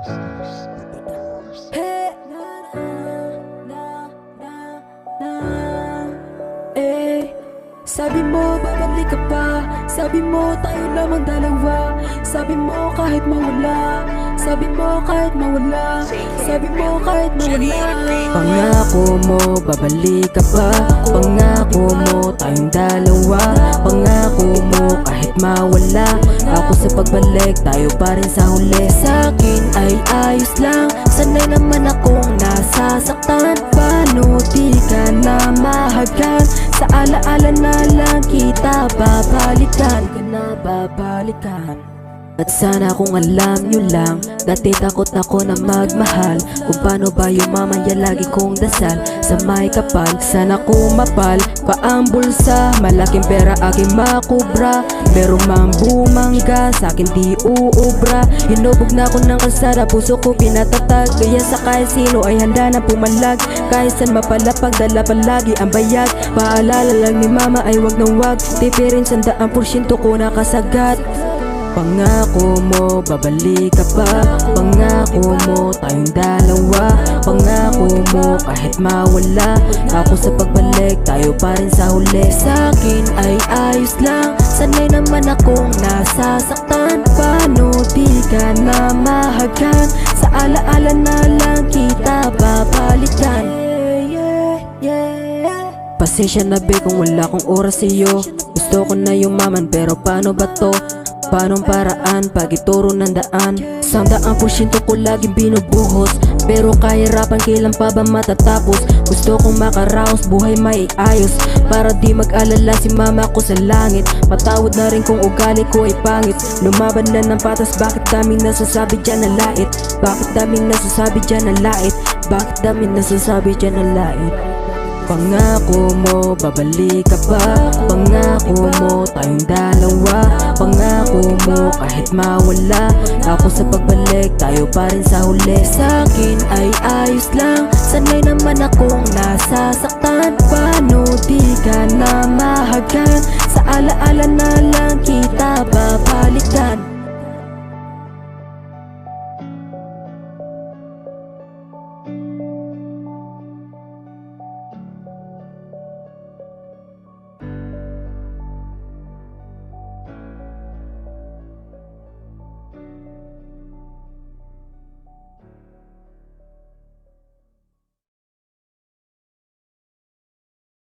Hey, eh, sabi mo babalik ka pa, sabi mo tayo lamang dalawa, sabi mo kahit mawala, sabi mo kahit mawala, sabi mo kahit mawala. Pangako mo babalik ka pa, pangako mo tayong dalawa, pangako mo kahit mawala, ako sa pagbalik tayo pa rin sa huli. Sa'kin ay ayos lang, sanay naman akong nasasaktan, paano di ka na mahagan, sa alaala na lang kita babalikan, ka na babalikan. At sana kung alam nyo lang, dati takot ako na magmahal, kung paano ba yumamaya lagi kong dasal, sa may kapal, sana kumapal pa ang bulsa, malaking pera aking makubra, pero mang bumangga sa'kin di uubra. Hinubog na ako ng kalsada, puso ko pinatatag, kaya sa kahit sino ay handa na pumalag, kahit saan mapalapag, dala palagi ang bayag. Paalala lang ni mama ay wag na wag, tipirin 100% ko nakasagat. Pangako mo babalik ka pa, pangako mo tayong dalawa, pangako mo kahit mawala, ako sa pagbalik tayo pa rin sa huli. Sa'kin ay ayos lang, sanay naman akong nasasaktan, paano di ka na mahagan, sa alaala na lang kita babalikan. Pasensya na be kung wala kong oras sa'yo, gusto ko na yumaman pero paano ba to? Paanong paraan pag ituro ng daan? 100% ko laging binubuhos, pero kahirapan kailan pa ba matatapos? Gusto kong makaraos, buhay may ayos, para di mag-alala si mama ko sa langit. Patawad na rin kung ugali ko ay pangit, lumaban na ng patas, bakit daming nasasabi dyan na lait? Bakit daming nasasabi dyan na lait? Bakit daming nasasabi dyan na lait? Pangako mo babalik ka pa, pangako mo tayong dalawa, pangako mo kahit mawala, ako sa pagbalik tayo pa rin sa huli. Sa'kin ay ayos lang, sanay naman akong nasasaktan, paano di ka na mahagan, sa alaala na lang kita babalikan.